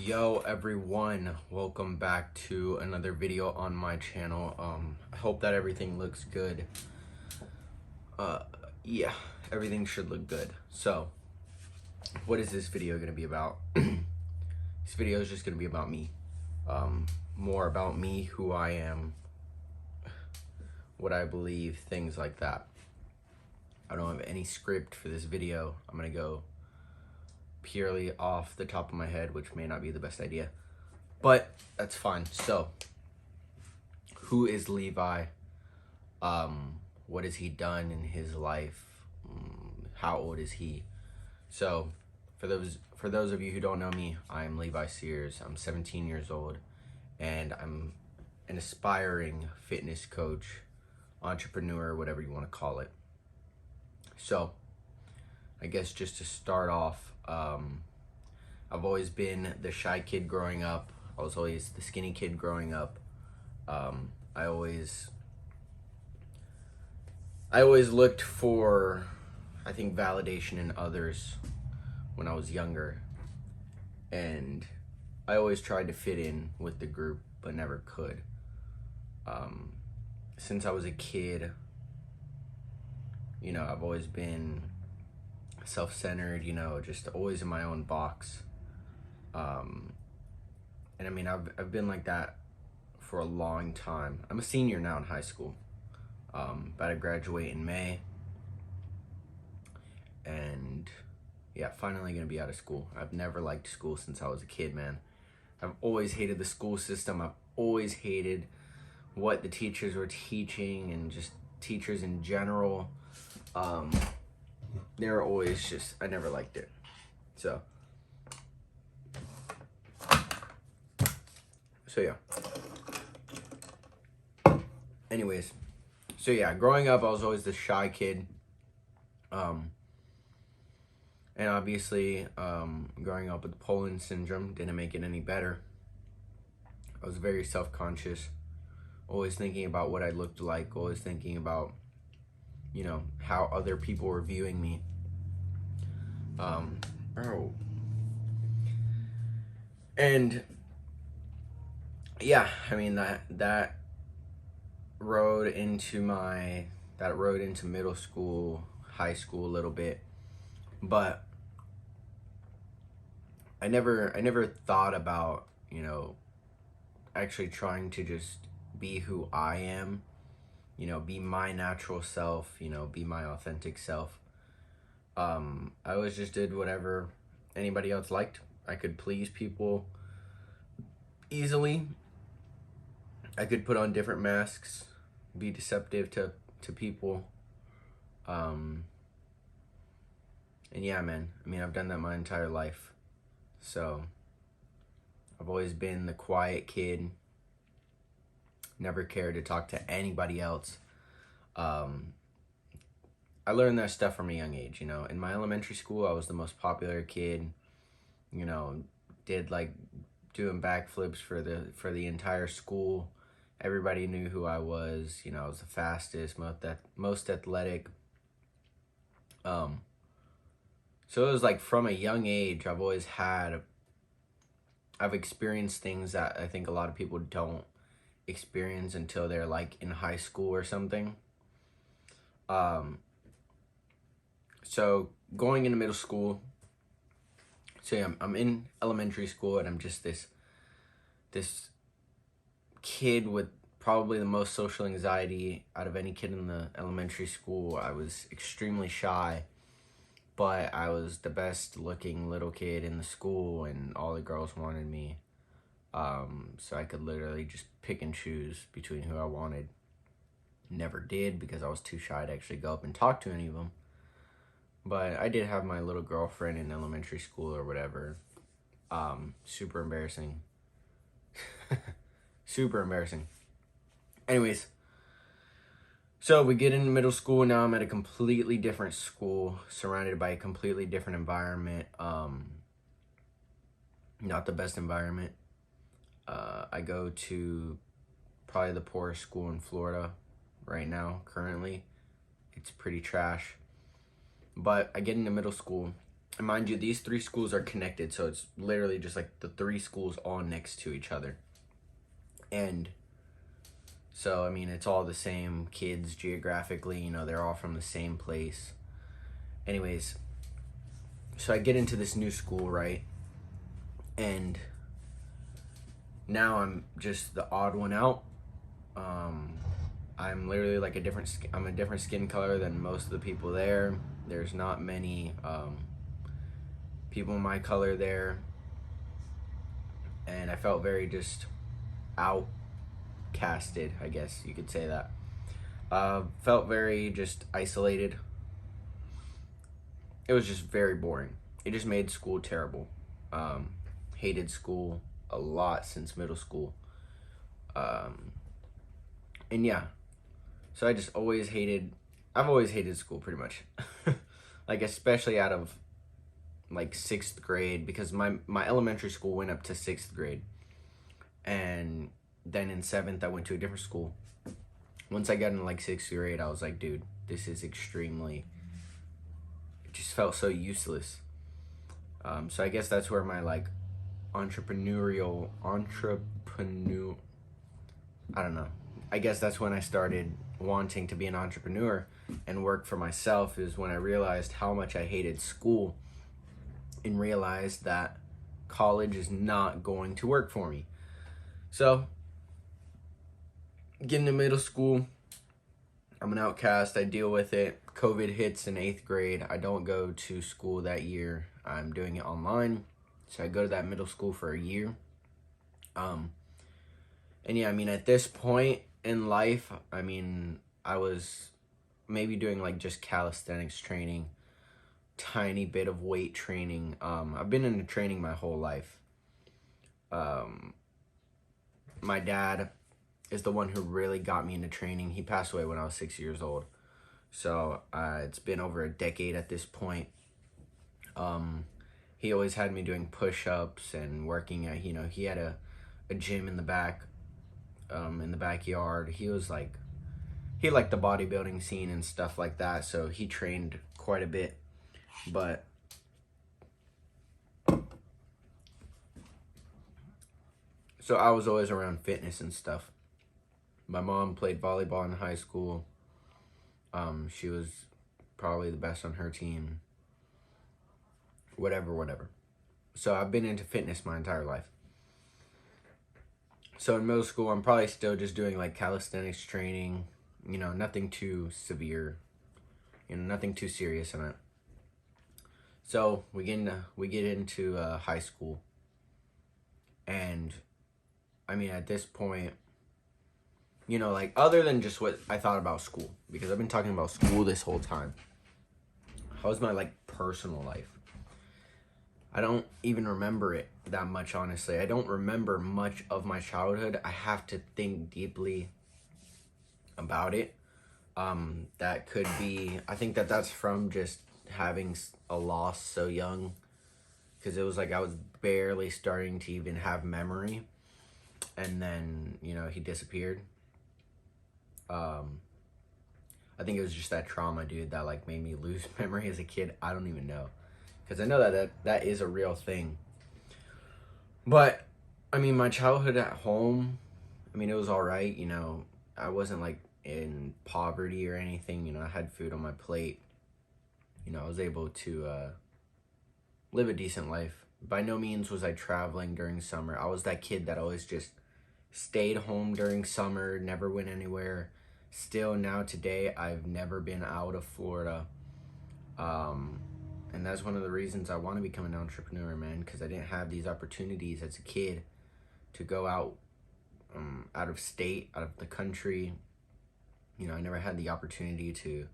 Yo everyone, welcome back to another video on my channel. I hope that everything looks good. uh yeah, everything should look good. So what is this video gonna be about? This video is just gonna be about me, more about me, who I am, what I believe, things like that. I don't have any script for this video. I'm gonna go purely off the top of my head, which may not be the best idea, but that's fine. So who is Levi? What has he done in his life? How old is he? So for those of you who don't know me, I'm Levi Sears. I'm 17 years old, and I'm an aspiring fitness coach, entrepreneur, whatever you want to call it. So I guess just to start off, I've always been the shy kid growing up. I was always the skinny kid growing up. I always looked for, I think, validation in others when I was younger. And I always tried to fit in with the group, but never could. Since I was a kid, I've always been self-centered, just always in my own box. And I mean, I've been like that for a long time. I'm a senior now in high school. About to graduate in May. And yeah, finally gonna be out of school. I've never liked school since I was a kid, man. I've always hated the school system. I've always hated what the teachers were teaching, and just teachers in general. They were always just, I never liked it. So yeah. Anyways, so yeah, growing up, I was always the shy kid. And obviously, growing up with Poland syndrome didn't make it any better. I was very self-conscious, always thinking about what I looked like, always thinking about, how other people were viewing me. And yeah, I mean, that rode into middle school, high school a little bit. But I never thought about, actually trying to just be who I am, be my natural self, be my authentic self. I always just did whatever anybody else liked. I could please people easily. I could put on different masks, be deceptive to people. And yeah, man, I mean, I've done that my entire life. So I've always been the quiet kid, never cared to talk to anybody else. I learned that stuff from a young age. In my elementary school, I was the most popular kid, did like doing backflips for the entire school. Everybody knew who I was. I was the fastest, most athletic. So it was like from a young age, I've experienced things that I think a lot of people don't experience until they're like in high school or something. So going into middle school, so yeah, I'm in elementary school, and I'm just this kid with probably the most social anxiety out of any kid in the elementary school. I was extremely shy, but I was the best looking little kid in the school, and all the girls wanted me. So I could literally just pick and choose between who I wanted. Never did, because I was too shy to actually go up and talk to any of them. But I did have my little girlfriend in elementary school or whatever. Super embarrassing. Super embarrassing. Anyways, so we get into middle school. Now I'm at a completely different school, surrounded by a completely different environment. Not the best environment. I go to probably the poorest school in Florida right now, currently. It's pretty trash. But I get into middle school, And mind you, these 3 schools are connected, so it's literally just like the 3 schools all next to each other. And so, I mean, it's all the same kids geographically, you know, they're all from the same place. Anyways, so I get into this new school, right? And now I'm just the odd one out. I'm literally like I'm a different skin color than most of the people there. There's not many people my color there. And I felt very just outcasted, I guess you could say that. Felt very just isolated. It was just very boring. It just made school terrible. Hated school a lot since middle school. And yeah, so I've always hated school pretty much. Like, especially out of like 6th grade, because my elementary school went up to 6th grade. And then in 7th, I went to a different school. Once I got in like 6th grade, I was like, dude, this is it just felt so useless. So I guess that's where my like entrepreneur, I don't know. I guess that's when I started wanting to be an entrepreneur and work for myself, is when I realized how much I hated school and realized that college is not going to work for me. So, getting to middle school, I'm an outcast. I deal with it. COVID hits in 8th grade. I don't go to school that year. I'm doing it online. So I go to that middle school for a year. And yeah, I mean, at this point in life, I mean, I was maybe doing like just calisthenics training, tiny bit of weight training. I've been into training my whole life. My dad is the one who really got me into training. He passed away when I was 6 years old. So it's been over a decade at this point. He always had me doing push-ups and working at, you know, he had a gym in the back, in the backyard. He liked the bodybuilding scene and stuff like that, so he trained quite a bit. But so I was always around fitness and stuff. My mom played volleyball in high school. She was probably the best on her team. Whatever. So I've been into fitness my entire life. So in middle school, I'm probably still just doing like calisthenics training, you know, nothing too severe, you know, nothing too serious in it. So we get into high school, and I mean, at this point, you know, like, other than just what I thought about school, because I've been talking about school this whole time, how's my like personal life? I don't even remember it that much, honestly. I don't remember much of my childhood. I have to think deeply about it. That could be, I think that's from just having a loss so young, because it was like I was barely starting to even have memory, and then, you know, he disappeared. I think it was just that trauma, dude, that like made me lose memory as a kid. I don't even know, because I know that is a real thing. But I mean, my childhood at home, I mean, it was all right. You know, I wasn't like in poverty or anything. You know, I had food on my plate. You know, I was able to live a decent life. By no means was I traveling during summer. I was that kid that always just stayed home during summer, never went anywhere. Still now today, I've never been out of Florida. And that's one of the reasons I want to become an entrepreneur, man, because I didn't have these opportunities as a kid to go out of state, out of the country. You know, I never had the opportunity to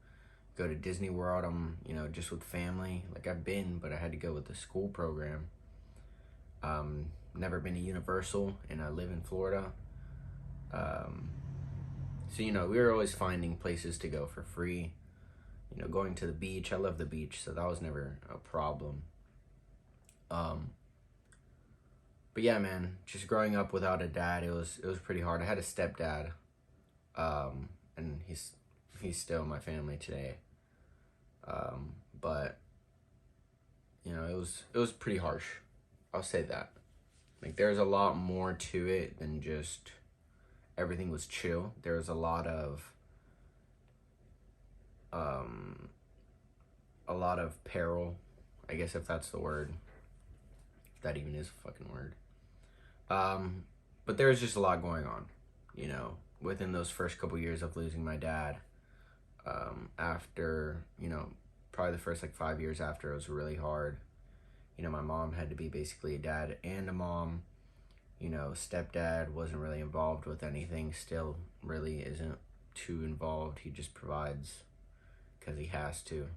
go to Disney World, you know, just with family. Like, I've been, but I had to go with the school program. Never been to Universal, and I live in Florida. So, you know, we were always finding places to go for free. You know, going to the beach. I love the beach, so that was never a problem. But yeah, man, just growing up without a dad, it was pretty hard. I had a stepdad, and he's still my family today. But you know, it was pretty harsh. I'll say that. Like, there's a lot more to it than just everything was chill. There was a lot of peril, I guess, if that's the word. If that even is a fucking word. But there was just a lot going on, you know, within those first couple years of losing my dad. After, you know, probably the first like 5 years after, it was really hard. You know, my mom had to be basically a dad and a mom. You know, stepdad wasn't really involved with anything, still really isn't too involved. He just provides because he has to.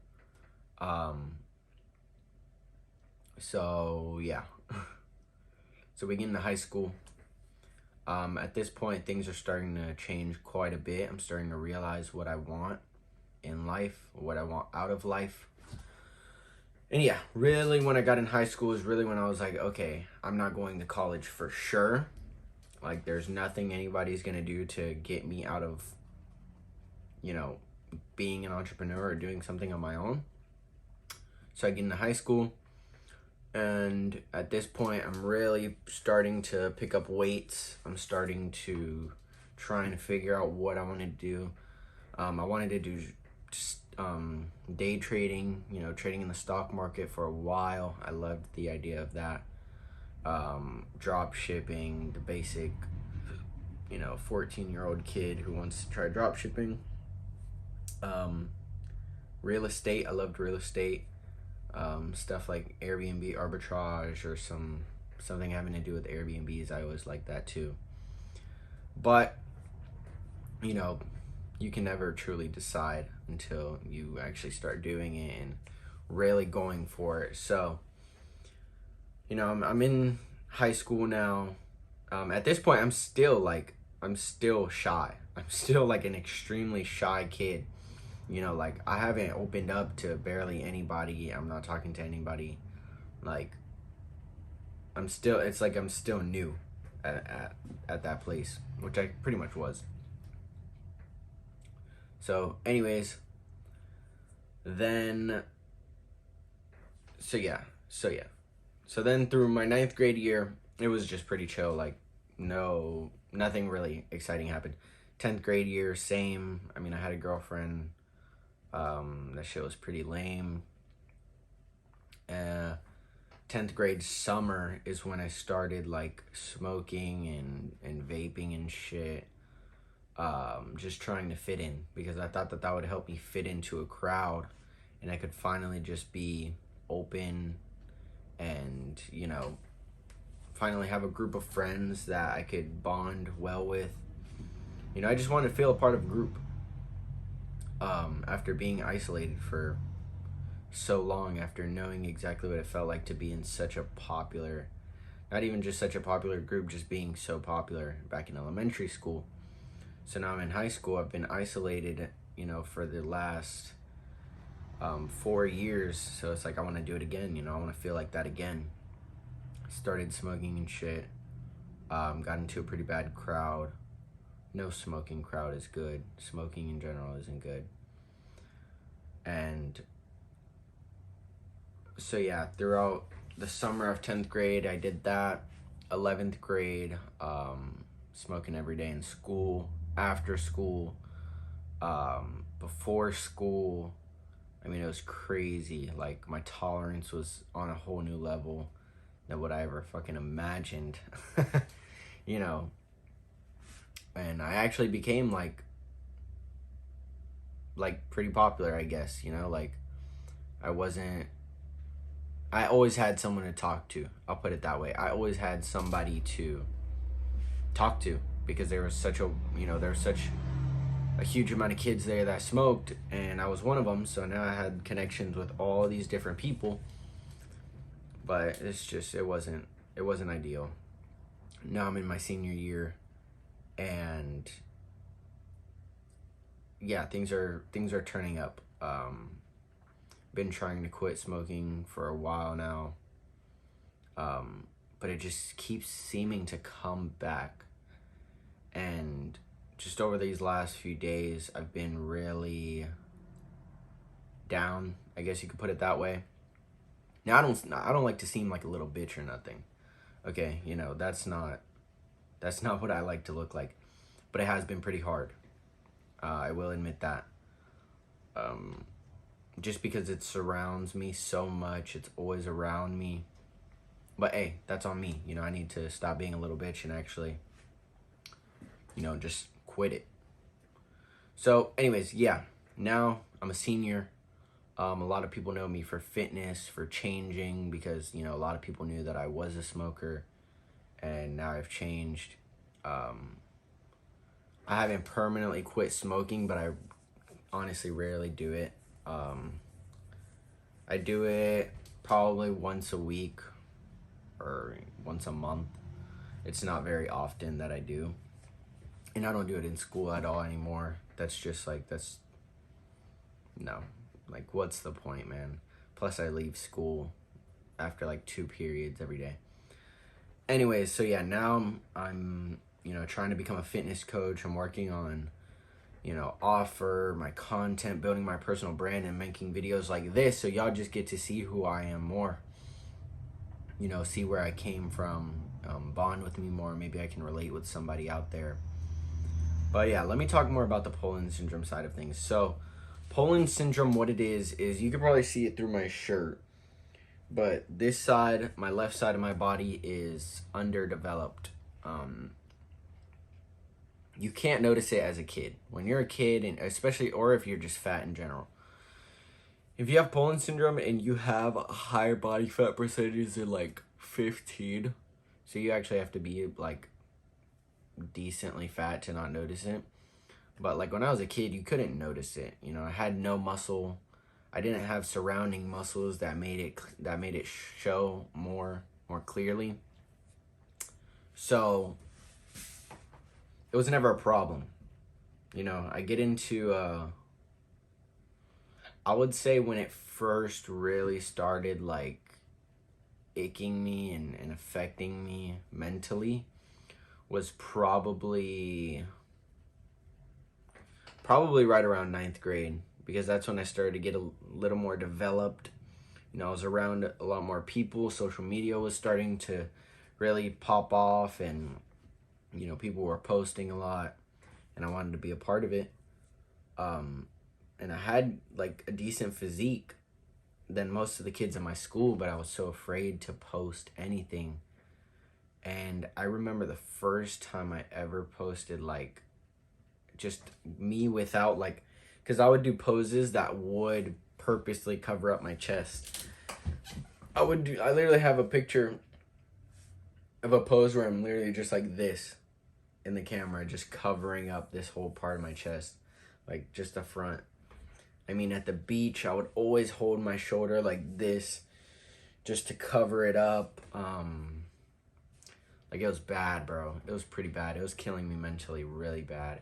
So yeah. So we get into high school. At this point, things are starting to change quite a bit. I'm starting to realize what I want in life, what I want out of life. And yeah, really when I got in high school is really when I was like, okay, I'm not going to college for sure. Like, there's nothing anybody's gonna do to get me out of, you know, being an entrepreneur or doing something on my own. So I get into high school, and at this point, I'm really starting to pick up weights. I'm starting to trying to figure out what I want to do. I wanted to do just day trading, you know, trading in the stock market for a while. I loved the idea of that. Drop shipping, the basic, you know, 14-year-old kid who wants to try drop shipping. Real estate, I loved real estate. Stuff like Airbnb arbitrage or something having to do with Airbnbs. I always liked that too. But, you know, you can never truly decide until you actually start doing it and really going for it. So, you know, I'm in high school now. At this point, I'm still shy. I'm still like an extremely shy kid. You know, like, I haven't opened up to barely anybody. I'm not talking to anybody. Like, it's like I'm still new at that place, which I pretty much was. So anyways, then, so then through my 9th grade year, it was just pretty chill. Like, nothing really exciting happened. 10th grade year, same. I mean, I had a girlfriend. That shit was pretty lame. 10th grade summer is when I started like smoking and vaping and shit. Just trying to fit in, because I thought that would help me fit into a crowd, and I could finally just be open and, you know, finally have a group of friends that I could bond well with. You know, I just wanted to feel a part of a group. After being isolated for so long, after knowing exactly what it felt like to be in such a popular, not even just such a popular group, just being so popular back in elementary school. So now I'm in high school. I've been isolated, you know, for the last 4 years. So it's like, I want to do it again, you know, I want to feel like that again. Started smoking and shit. Got into a pretty bad crowd. No smoking crowd is good. Smoking in general isn't good. And so yeah, throughout the summer of 10th grade, I did that. 11th grade, smoking every day in school, after school, before school. I mean, it was crazy. Like, my tolerance was on a whole new level than what I ever fucking imagined. You know, and I actually became like pretty popular, I guess, you know. Like, I always had someone to talk to. I'll put it that way. I always had somebody to talk to, because there was such a huge amount of kids there that smoked, and I was one of them. So now I had connections with all these different people, but it wasn't ideal. Now I'm in my senior year, and yeah, things are turning up. Been trying to quit smoking for a while now, but it just keeps seeming to come back. And just over these last few days, I've been really down, I guess you could put it that way. Now, I don't like to seem like a little bitch or nothing. Okay, you know, that's not what I like to look like. But it has been pretty hard. I will admit that. Just because it surrounds me so much, it's always around me. But hey, that's on me. You know, I need to stop being a little bitch and actually, you know, just quit it. So anyways, yeah, now I'm a senior. A lot of people know me for fitness, for changing, because, you know, a lot of people knew that I was a smoker, and now I've changed. I haven't permanently quit smoking, but I honestly rarely do it. I do it probably once a week or once a month. It's not very often that I do. And I don't do it in school at all anymore. That's just like, no. Like, what's the point, man? Plus, I leave school after like 2 periods every day. Anyways, so yeah, now I'm you know, trying to become a fitness coach. I'm working on, you know, offer my content, building my personal brand, and making videos like this, so y'all just get to see who I am more. You know, see where I came from, bond with me more. Maybe I can relate with somebody out there. But yeah, let me talk more about the Poland syndrome side of things. So, Poland syndrome, what it is you can probably see it through my shirt. But this side, my left side of my body, is underdeveloped. You can't notice it as a kid. When you're a kid, and especially, or if you're just fat in general. If you have Poland syndrome and you have a higher body fat percentage than like 15, so you actually have to be like decently fat to not notice it. But like when I was a kid, you couldn't notice it. You know, I had no muscle. I didn't have surrounding muscles that made it show more clearly. So it was never a problem. You know, I get into I would say when it first really started like aching me and affecting me mentally was probably right around 9th grade, because that's when I started to get a little more developed. You know, I was around a lot more people. Social media was starting to really pop off, and, you know, people were posting a lot, and I wanted to be a part of it. And I had like a decent physique than most of the kids in my school, but I was so afraid to post anything. And I remember the first time I ever posted like just me without like, because I would do poses that would purposely cover up my chest. I literally have a picture of a pose where I'm literally just like this in the camera, just covering up this whole part of my chest, like just the front. I mean, at the beach, I would always hold my shoulder like this just to cover it up. Like, it was bad, bro. It was pretty bad. It was killing me mentally really bad.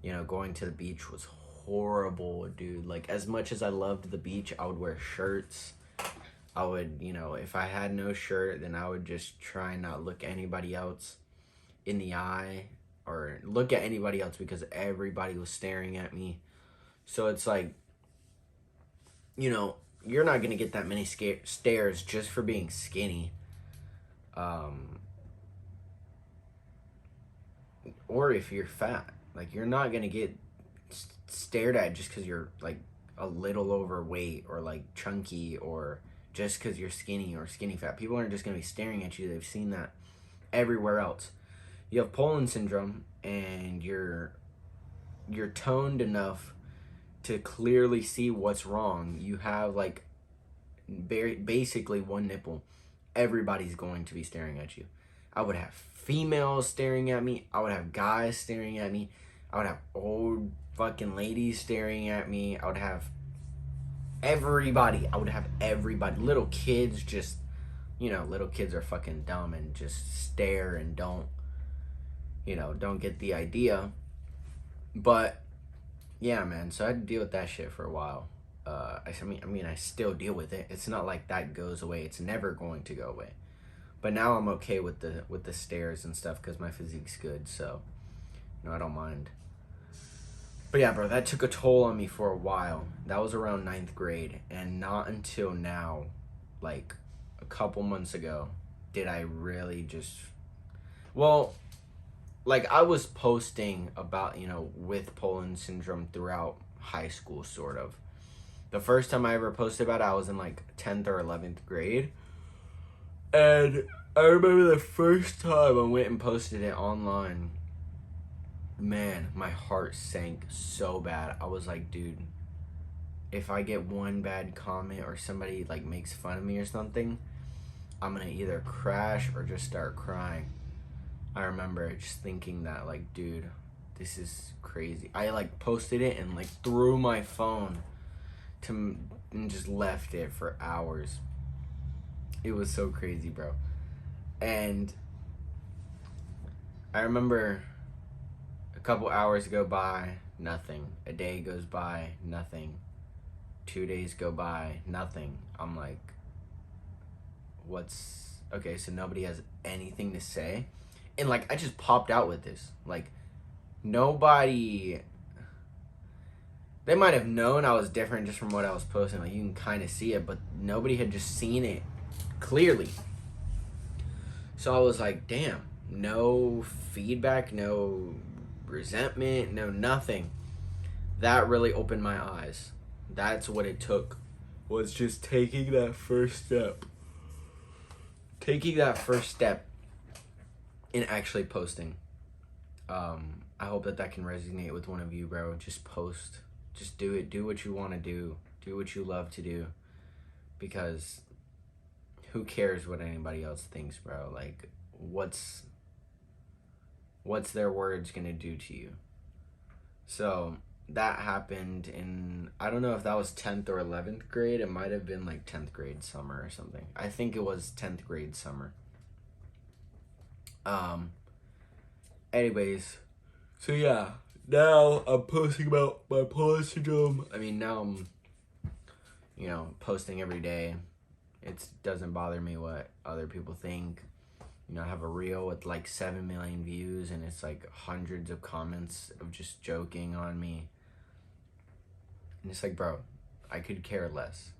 You know, going to the beach was horrible, dude. Like, as much as I loved the beach, I would wear shirts. I would, you know, if I had no shirt, then I would just try and not look anybody else in the eye or look at anybody else because everybody was staring at me. So it's like, you know, you're not going to get that many stares just for being skinny. Or if you're fat. Like, you're not going to get stared at just because you're, like, a little overweight or, like, chunky, or just because you're skinny or skinny fat. People aren't just going to be staring at you. They've seen that everywhere else. You have Poland syndrome, and you're toned enough to clearly see what's wrong. You have like basically one nipple. Everybody's going to be staring at you. I would have females staring at me. I would have guys staring at me. I would have old fucking ladies staring at me. I would have everybody. Little kids just, you know, little kids are fucking dumb and just stare and don't get the idea. But yeah, man, so I had to deal with that shit for a while. I mean, I still deal with it. It's not like that goes away. It's never going to go away. But now I'm okay with the stares and stuff because my physique's good, so, you know, I don't mind. But yeah, bro, that took a toll on me for a while. That was around 9th grade, and not until now, like, a couple months ago did I really just, well, like I was posting about, with Poland syndrome throughout high school, sort of. The first time I ever posted about it, I was in like 10th or 11th grade. And I remember the first time I went and posted it online, man, my heart sank so bad. I was like, dude, if I get one bad comment or somebody like makes fun of me or something, I'm gonna either crash or just start crying. I remember just thinking that, like, dude, this is crazy. I like posted it and like threw my phone and just left it for hours. It was so crazy, bro. And I remember a couple hours go by, nothing. A day goes by, nothing. 2 days go by, nothing. I'm like, okay, so nobody has anything to say. And like I just popped out with this. Like nobody, they might have known I was different just from what I was posting. Like you can kind of see it, but nobody had just seen it clearly. So I was like, damn, no feedback, no resentment, no nothing. That really opened my eyes. That's what it took, was just taking that first step. Taking that first step in actually posting. I hope that can resonate with one of you, bro. Just post. Just do it. Do what you want to do. Do what you love to do. Because who cares what anybody else thinks, bro? Like, what's their words gonna do to you? So that happened in, I don't know if that was 10th or 11th grade. It might have been like 10th grade summer or something. I think it was 10th grade summer. Anyways, so yeah, now I'm posting about bipolar syndrome. I mean, now I'm, posting every day. It doesn't bother me what other people think. I have a reel with like 7 million views and it's like hundreds of comments of just joking on me. And it's like, bro, I could care less.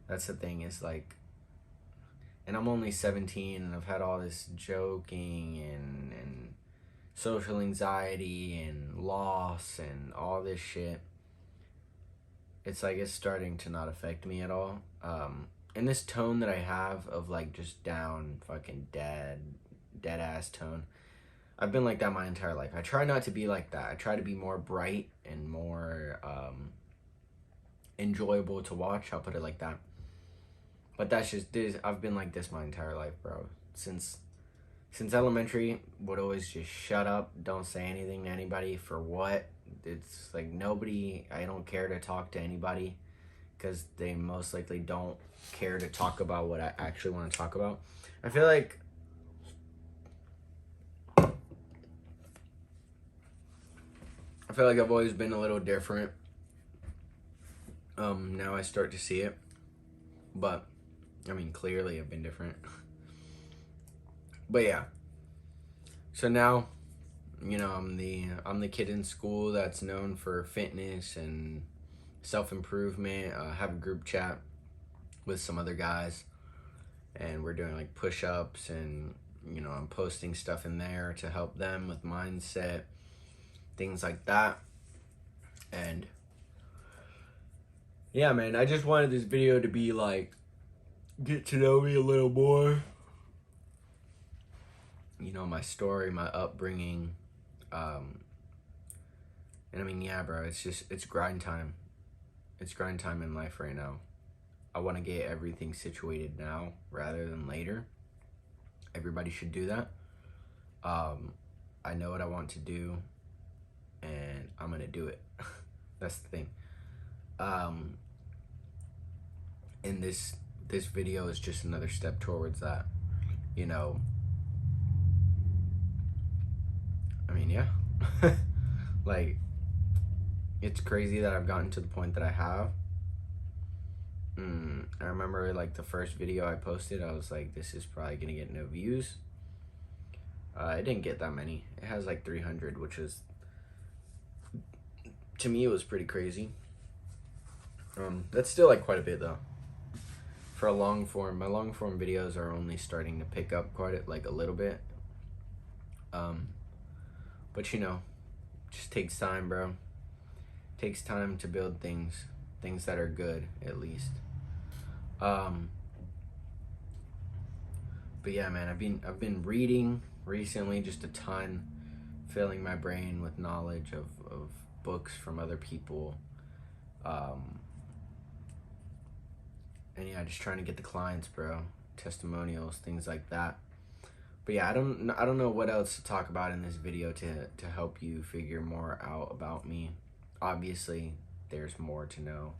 That's the thing, is like, and I'm only 17 and I've had all this joking and social anxiety and loss and all this shit. It's like, it's starting to not affect me at all. And this tone that I have of like just down, fucking dead ass tone, I've been like that my entire life. I try not to be like that. I try to be more bright and more enjoyable to watch. I'll put it like that. But that's just this. I've been like this my entire life, bro. Since elementary, would always just shut up, don't say anything to anybody. For what? It's like I don't care to talk to anybody because they most likely don't care to talk about what I actually want to talk about. I feel like I've always been a little different. Now I start to see it. But I mean, clearly I've been different. But yeah. So now, I'm the kid in school that's known for fitness and self-improvement. I have a group chat with some other guys and we're doing like push-ups and I'm posting stuff in there to help them with mindset, things like that. And yeah, man, I just wanted this video to be like, get to know me a little more. My story, my upbringing. And I mean, yeah, bro, it's grind time. It's grind time in life right now. I want to get everything situated now rather than later. Everybody should do that. I know what I want to do and I'm going to do it. That's the thing. And this video is just another step towards that. I mean, yeah. Like, it's crazy that I've gotten to the point that I have. I remember like the first video I posted, I was like, this is probably gonna get no views. It didn't get that many. It has like 300, which is, to me, it was pretty crazy. That's still like quite a bit though. for a long form. My long form videos are only starting to pick up like a little bit. But you know, just takes time, bro. Takes time to build things that are good, at least. But yeah, man, I've been reading recently, just a ton, filling my brain with knowledge of books from other people. And yeah, just trying to get the clients, bro. Testimonials, things like that. But yeah, I don't know what else to talk about in this video to help you figure more out about me. Obviously, there's more to know.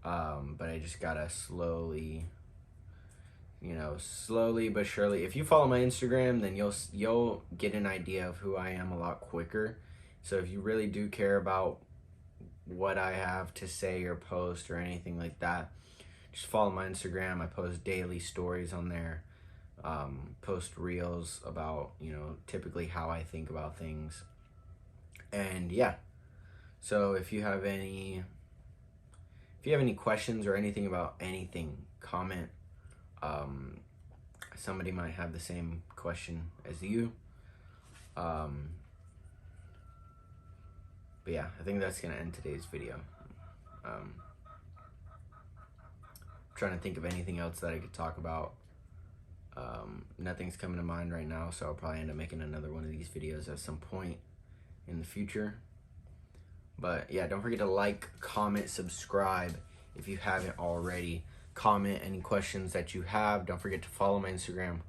But I just gotta slowly but surely. If you follow my Instagram, then you'll get an idea of who I am a lot quicker. So if you really do care about what I have to say or post or anything like that, just follow my Instagram. I post daily stories on there. Post reels about, typically how I think about things. And yeah. So if you have any questions or anything about anything, comment. Somebody might have the same question as you. But yeah, I think that's gonna end today's video. Trying to think of anything else that I could talk about. Nothing's coming to mind right now, so I'll probably end up making another one of these videos at some point in the future. But yeah, don't forget to like, comment, subscribe if you haven't already. Comment any questions that you have. Don't forget to follow my Instagram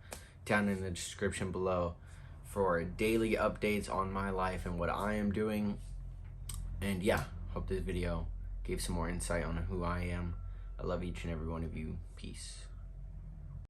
down in the description below for daily updates on my life and what I am doing. And yeah, hope this video gave some more insight on who I am. I love each and every one of you. Peace.